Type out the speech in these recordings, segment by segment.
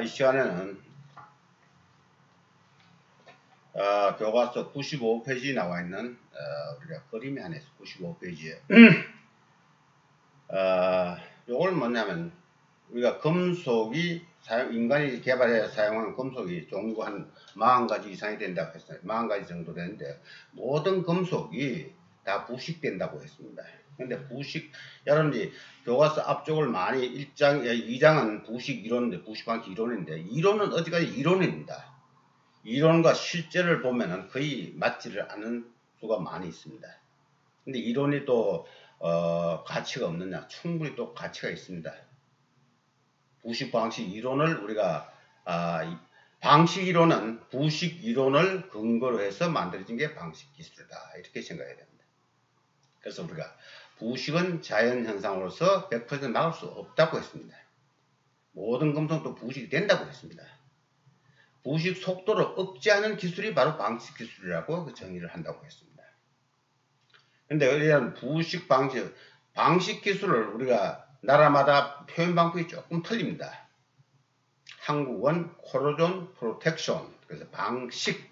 이 시간에는 교과서 95페이지 나와 있는 우리가 그림이 하나 있어. 95페이지에 요걸 뭐냐면 우리가 금속이 인간이 개발해 사용하는 금속이 종류가 한 40가지 이상이 된다고 했어요. 40가지 정도 되는데 모든 금속이 다 부식된다고 했습니다. 근데 부식, 여러분들이 교과서 앞쪽을 많이 2장은 부식 이론인데, 부식 방식 이론인데, 이론은 어디까지 이론입니다. 이론과 실제를 보면은 거의 맞지를 않는 수가 많이 있습니다. 근데 이론이 또 가치가 없느냐? 충분히 또 가치가 있습니다. 부식 방식 이론을 우리가 방식 이론은 부식 이론을 근거로 해서 만들어진 게 방식 기술이다, 이렇게 생각해야 됩니다. 그래서 우리가 부식은 자연 현상으로서 100% 막을 수 없다고 했습니다. 모든 금속도 부식이 된다고 했습니다. 부식 속도를 억제하는 기술이 바로 방식 기술이라고 정의를 한다고 했습니다. 근데 이런 부식 방식 기술을 우리가 나라마다 표현 방법이 조금 틀립니다. 한국은 코로존 프로텍션, 그래서 방식.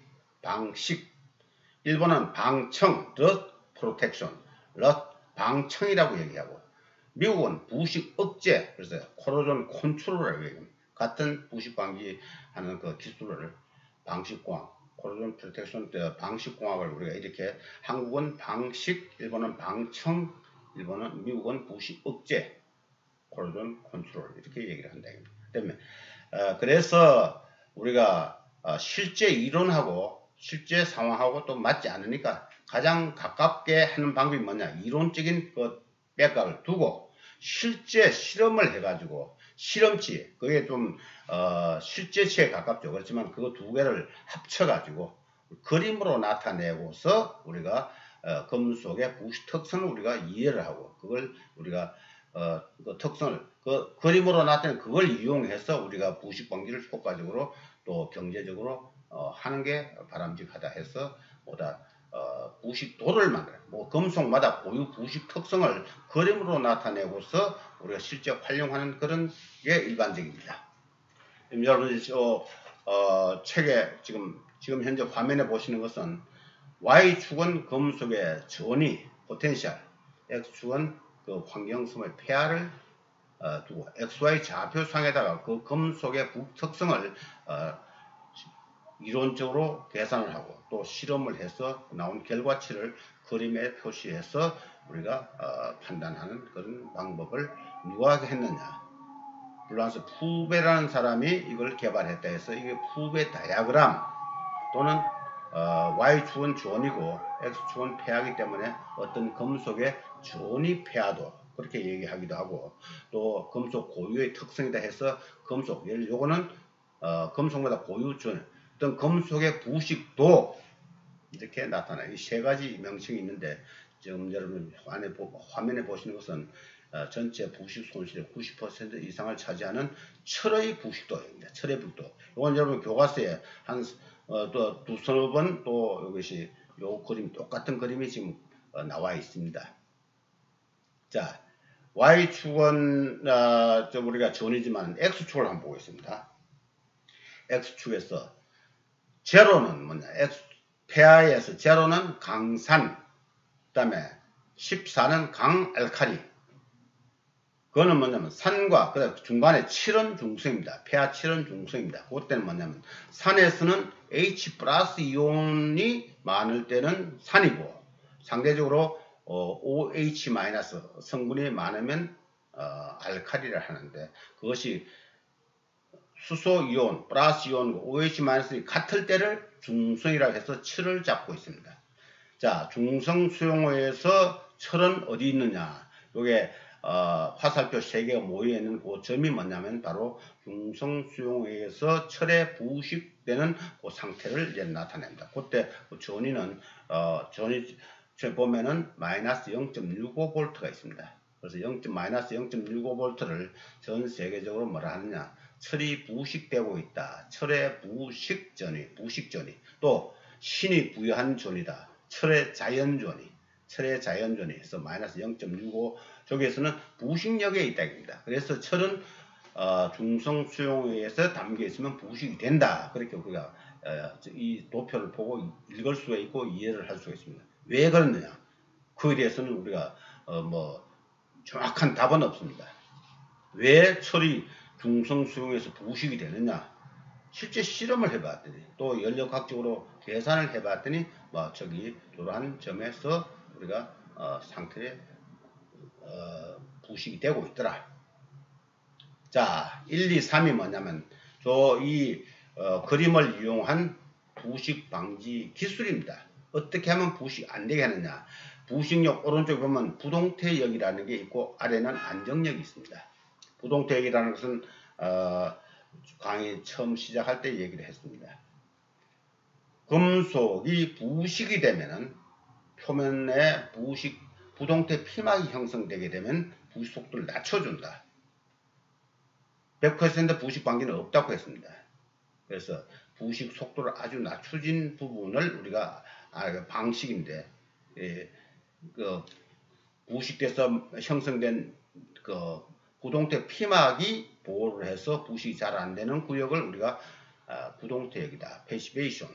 일본은 방청, 럿 프로텍션, 방청이라고 얘기하고, 미국은 부식 억제, 그래서 코로존 컨트롤이라고 얘기합니다. 같은 부식 방지하는 그 기술을 방식공학, 코로존 프로텍션 방식공학을 우리가 이렇게, 한국은 방식, 일본은 방청, 미국은 부식 억제, 코로존 컨트롤, 이렇게 얘기를 한다. 때문에 그래서 우리가 실제 이론하고 실제 상황하고 또 맞지 않으니까 가장 가깝게 하는 방법이 뭐냐, 이론적인 그 백각을 두고 실제 실험을 해가지고, 실험치, 그게 좀 실제치에 가깝죠. 그렇지만 그거 두 개를 합쳐가지고 그림으로 나타내고서 우리가 금속의 부식 특성을 우리가 이해를 하고, 그걸 우리가 그 특성을 그 그림으로 나타낸 그걸 이용해서 우리가 부식 방지를 효과적으로 또 경제적으로 하는 게 바람직하다 해서 보다 부식도를 만들어, 금속마다 고유 부식 특성을 그림으로 나타내고서 우리가 실제 활용하는 그런 게 일반적입니다. 여러분 책에 지금 현재 화면에 보시는 것은 Y축은 금속의 전위 포텐셜, X축은 그 환경성의 폐하를 두고 XY 좌표상에다가 그 금속의 특성을 이론적으로 계산을 하고 또 실험을 해서 나온 결과치를 그림에 표시해서 우리가 판단하는 그런 방법을 누가 했느냐, 블란스 푸베라는 사람이 이걸 개발했다 해서 이게 푸베 다이아그램 또는 Y축은 전이고 X축은 폐하기 때문에 어떤 금속의 전이 폐하도 그렇게 얘기하기도 하고, 또 금속 고유의 특성이다 해서 금속, 예를 요거는 금속마다 고유 전, 어떤 금속의 부식도 이렇게 나타나요. 이 세 가지 명칭이 있는데 지금 여러분 화면에 보시는 것은 전체 부식 손실의 90% 이상을 차지하는 철의 부식도입니다. 철의 부식도. 이건 여러분 교과서에 한 또 두서너 번 또 이것이 요 그림, 똑같은 그림이 지금 나와 있습니다. 자, Y축은 좀 우리가 전이지만 X축을 한번 보겠습니다. X축에서 제로는 뭐냐, 폐하에서 제로는 강산, 그 다음에 14는 강알칼리. 그거는 뭐냐면 산과 그 중간에 7은 중성입니다. 폐하 7은 중성입니다. 그때는 뭐냐면 산에서는 H 플러스 이온이 많을 때는 산이고, 상대적으로 OH 마이너스 성분이 많으면 알칼리를 하는데, 그것이 수소 이온, 플러스 이온, OH 마이너스이 같을 때를 중성이라고 해서 철을 잡고 있습니다. 자, 중성 수용호에서 철은 어디 있느냐? 요게 화살표 3개가 모여 있는 그 점이 뭐냐면 바로 중성 수용호에서 철에 부식되는 그 상태를 이제 나타냅니다. 그때 그 전위는 전위 보면은 마이너스 0.65V가 있습니다. 그래서 마이너스 0.65V를 전 세계적으로 뭐라 하느냐? 철이 부식되고 있다. 철의 부식전위. 또 신이 부여한 전위다. 철의 자연전위. 해서 마이너스 0.65 저기에서는 부식력에 있다. 그래서 철은 중성 수용에서 담겨 있으면 부식이 된다. 그렇게 우리가 이 도표를 보고 읽을 수가 있고 이해를 할 수가 있습니다. 왜 그러느냐? 그에 대해서는 우리가 뭐 정확한 답은 없습니다. 왜 철이 중성 수용에서 부식이 되느냐? 실제 실험을 해봤더니 또 연력학적으로 계산을 해봤더니 뭐 저기 이러한 점에서 우리가 상태에 부식이 되고 있더라. 자, 1, 2, 3이 뭐냐면 이 그림을 이용한 부식 방지 기술입니다. 어떻게 하면 부식 안 되게 하느냐? 부식력 오른쪽에 보면 부동태역이라는 게 있고 아래는 안정력이 있습니다. 부동태역이라는 것은 강의 처음 시작할 때 얘기를 했습니다. 금속이 부식이 되면은 표면에 부동태 피막이 형성되게 되면 부식 속도를 낮춰준다. 100% 부식 방지는 없다고 했습니다. 그래서 부식 속도를 아주 낮춰진 부분을 우리가 방식인데 부식돼서 형성된 부동태 피막이 보호를 해서 부식이 잘 안되는 구역을 우리가 부동태역이다. 패시베이션.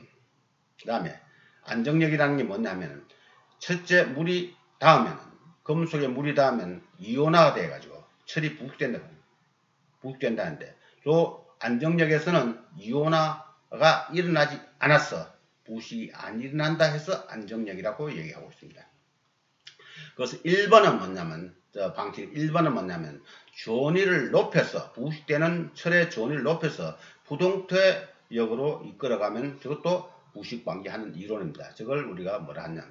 그 다음에 안정력이라는 게 뭐냐면 첫째 물이 닿으면 금속에 물이 닿으면 이온화가 돼가지고 철이 부식된다는데 또 안정력에서는 이온화가 일어나지 않았어. 부식이 안 일어난다 해서 안정력이라고 얘기하고 있습니다. 그래서 1번은 뭐냐면 방식 1번은 뭐냐면 전위를 높여서 부식되는 철의 전위를 높여서 부동태역으로 이끌어가면 저것도 부식 방지하는 이론입니다. 저걸 우리가 뭐라 하냐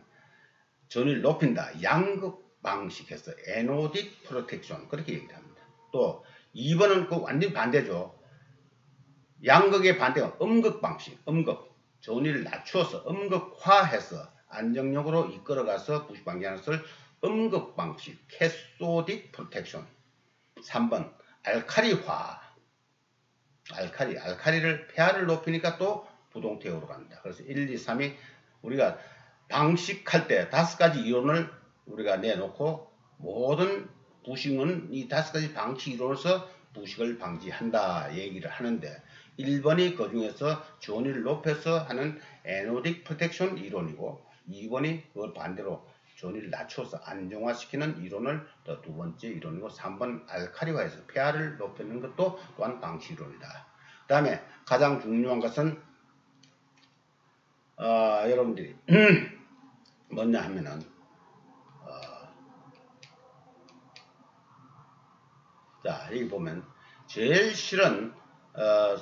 전위를 높인다. 양극 방식에서 에노딕 프로텍션 그렇게 얘기를 합니다. 또 2번은 그 완전 반대죠. 양극의 반대가 음극 방식, 전위를 낮추어서 음극화해서 안정력으로 이끌어가서 부식 방지하는 것을 음극 방식, 캐소딕 프로텍션. 3번 알카리화. 알카리를 pH를 높이니까 또 부동태역으로 간다. 그래서 1, 2, 3이 우리가 방식할 때 5가지 이론을 우리가 내놓고 모든 부식은 이 5가지 방식 이론에서 부식을 방지한다 얘기를 하는데 1번이 그 중에서 전위를 높여서 하는 에노딕 프로텍션 이론이고 2번이 그걸 반대로 전위를 낮춰서 안정화시키는 이론을 또 두 번째 이론이고 3번 알카리화해서 pH를 높이는 것도 또한 방식 이론이다. 그 다음에 가장 중요한 것은 여러분들이 뭐냐 하면은 자 여기 보면 제일 실은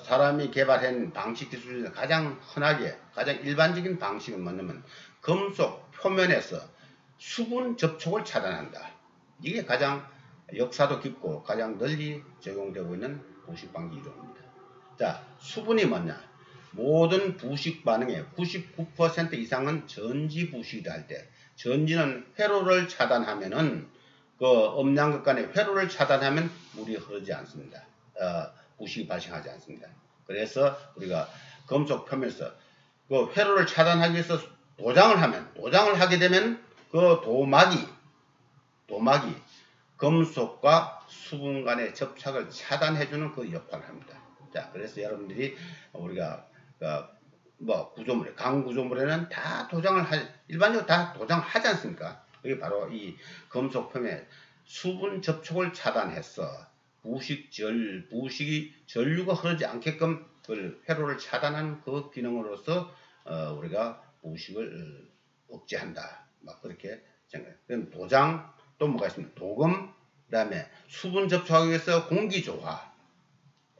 사람이 개발한 방식 기술 중에서 가장 흔하게 가장 일반적인 방식은 뭐냐면 금속 표면에서 수분 접촉을 차단한다. 이게 가장 역사도 깊고 가장 널리 적용되고 있는 부식 방지 이론입니다. 자, 수분이 뭐냐? 모든 부식 반응의 99% 이상은 전지 부식이다 할 때 전지는 회로를 차단하면은 그 음양극 간의 회로를 차단하면 물이 흐르지 않습니다. 부식이 발생하지 않습니다. 그래서 우리가 금속 표면에서 그 회로를 차단하기 위해서 도장을 하게 되면 그 도막이 금속과 수분 간의 접착을 차단해주는 그 역할을 합니다. 자, 그래서 여러분들이 우리가 구조물에 강 구조물에는 다 일반적으로 다 도장을 하지 않습니까? 이게 바로 이 금속 표면에 수분 접촉을 차단해서 부식이 전류가 흐르지 않게끔 그 회로를 차단하는 그 기능으로서 우리가 부식을 억제한다. 막 그렇게 생각해요. 그럼 도장 또 뭐가 있습니까? 도금, 그 다음에 수분 접촉하기 위해서 공기조화,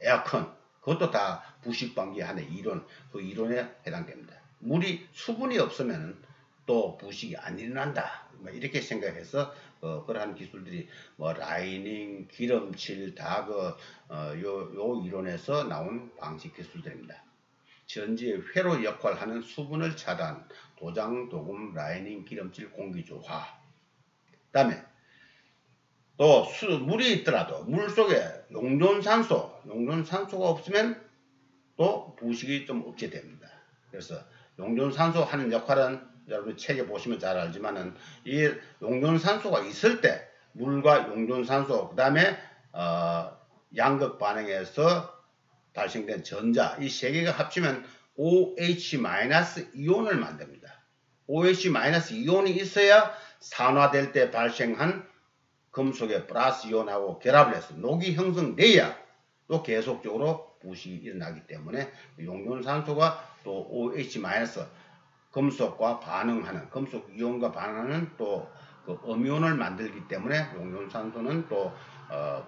에어컨, 그것도 다 부식 방지하는 이론, 그 이론에 해당됩니다. 수분이 없으면 또 부식이 안 일어난다. 이렇게 생각해서 그러한 기술들이 라이닝, 기름칠 다 요 이론에서 나온 방식 기술들입니다. 전지의 회로 역할을 하는 수분을 차단, 도장, 도금, 라이닝, 기름칠, 공기조화. 그 다음에 또 물이 있더라도 물 속에 용존산소가 없으면 또 부식이 좀 억제됩니다. 그래서 용존산소 하는 역할은 여러분 책에 보시면 잘 알지만은 이 용존산소가 있을 때 물과 용존산소 그 다음에 양극 반응에서 발생된 전자 이 세 개가 합치면 OH-이온을 만듭니다. OH-이온이 있어야 산화될 때 발생한 금속의 플러스 이온하고 결합을 해서 녹이 형성돼야 또 계속적으로 부식이 일어나기 때문에 용존산소가 또 OH- 금속과 반응하는 금속 이온과 반응하는 또 그 음이온을 만들기 때문에 용존산소는 또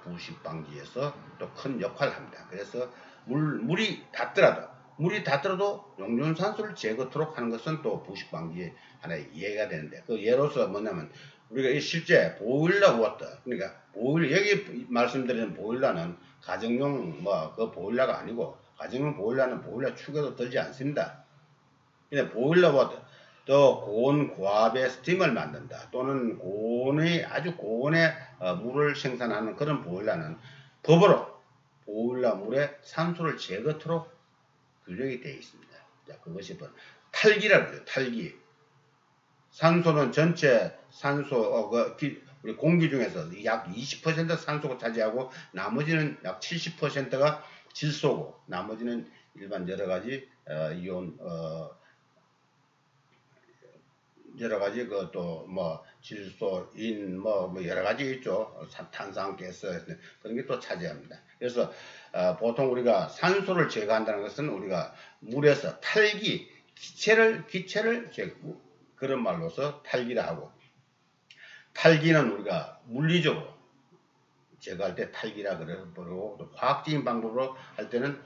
부식 방지에서 또 큰 역할을 합니다. 그래서 물이 닿더라도 용존산소를 제거토록 하는 것은 또 부식 방지의 하나의 예가 되는데 그 예로서 뭐냐면 우리가 실제 보일러 워터 그러니까 여기 말씀드리는 보일러는 가정용 그 보일러가 아니고 가정용 보일러는 보일러 축에도 들지 않습니다. 그냥 보일러 워터 또 고온 고압의 스팀을 만든다 또는 아주 고온의 물을 생산하는 그런 보일러는 법으로 보일러 물에 산소를 제거토록 규정이 되어 있습니다. 자, 그것이 탈기라고 해요. 탈기. 산소는 전체 산소 우리 공기 중에서 약 20% 산소가 차지하고 나머지는 약 70%가 질소고 나머지는 일반 여러 가지 이온 여러 가지 질소, 인 여러 가지 있죠. 탄산가스 그런 게 또 차지합니다. 그래서 보통 우리가 산소를 제거한다는 것은 우리가 물에서 기체를 그런 말로서 탈기를 하고 탈기는 우리가 물리적으로 제거할 때 탈기라 그러고 또 화학적인 방법으로 할 때는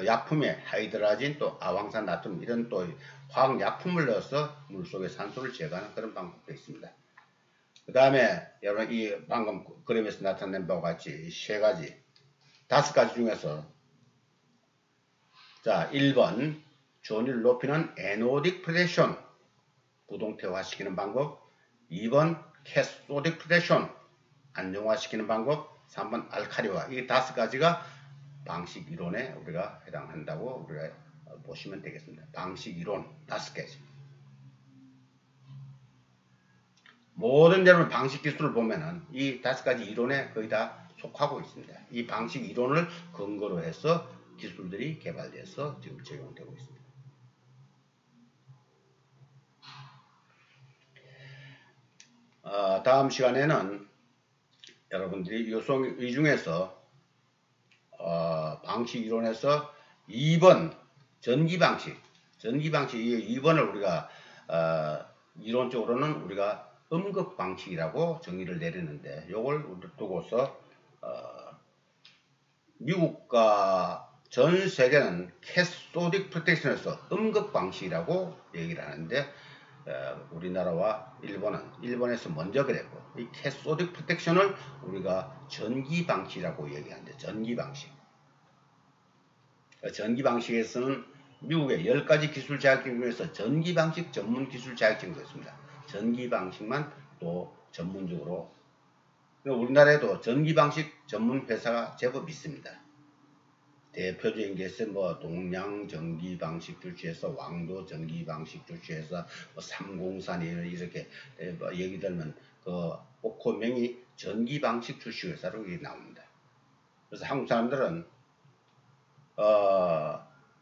약품에 하이드라진 또 아황산 나트륨 이런 또 화학 약품을 넣어서 물속에 산소를 제거하는 그런 방법도 있습니다. 그 다음에 여러분 이 방금 그림에서 나타낸 바와 같이 다섯 가지 중에서 자 1번 전위를 높이는 에노딕 프레션 부동태화시키는 방법 2번 캐소딕 프레션 안정화시키는 방법 3번 알카리화 이 다섯 가지가 방식 이론에 우리가 해당한다고 우리가 보시면 되겠습니다. 방식 이론 5가지. 모든 여러분 방식 기술을 보면은 이 5가지 이론에 거의 다 속하고 있습니다. 이 방식 이론을 근거로 해서 기술들이 개발돼서 지금 적용되고 있습니다. 다음 시간에는 여러분들이 이 중에서 방식 이론에서 2번 전기 방식 이 2번을 우리가 이론적으로는 우리가 음극 방식이라고 정의를 내리는데 요걸 두고서 미국과 전 세계는 캐소딕 프로텍션에서 음극 방식이라고 얘기를 하는데 우리나라와 일본에서 먼저 그랬고 이 캐소딕 프로텍션을 우리가 전기 방식이라고 얘기하는데 전기 방식에서는 미국의 10가지 기술 자격증 중에서 전기 방식 전문 기술 자격증도 있습니다. 전기 방식만 또 전문적으로 우리나라에도 전기 방식 전문 회사가 제법 있습니다. 대표적인 것이 동양 전기 방식 주체에서 왕도 전기 방식 주체에서 삼공산 이렇게 얘기 들면 그 오코명이 전기 방식 출시 회사로 나옵니다. 그래서 한국 사람들은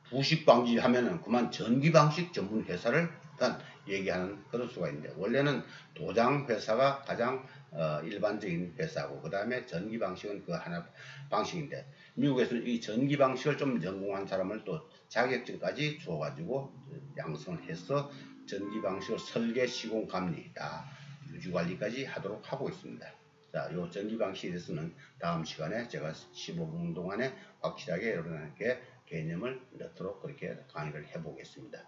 부식 방지 하면은 그만 전기 방식 전문 회사를 일단 얘기하는 그런 수가 있는데 원래는 도장 회사가 가장 일반적인 회사고 그 다음에 전기 방식은 그 하나 방식인데 미국에서는 이 전기 방식을 좀 전공한 사람을 또 자격증까지 줘가지고 양성을 해서 전기 방식을 설계, 시공, 감리 다 유지 관리까지 하도록 하고 있습니다. 자, 요 전기 방식에 대해서는 다음 시간에 제가 15분 동안에 확실하게 여러분께 개념을 넣도록 그렇게 강의를 해보겠습니다.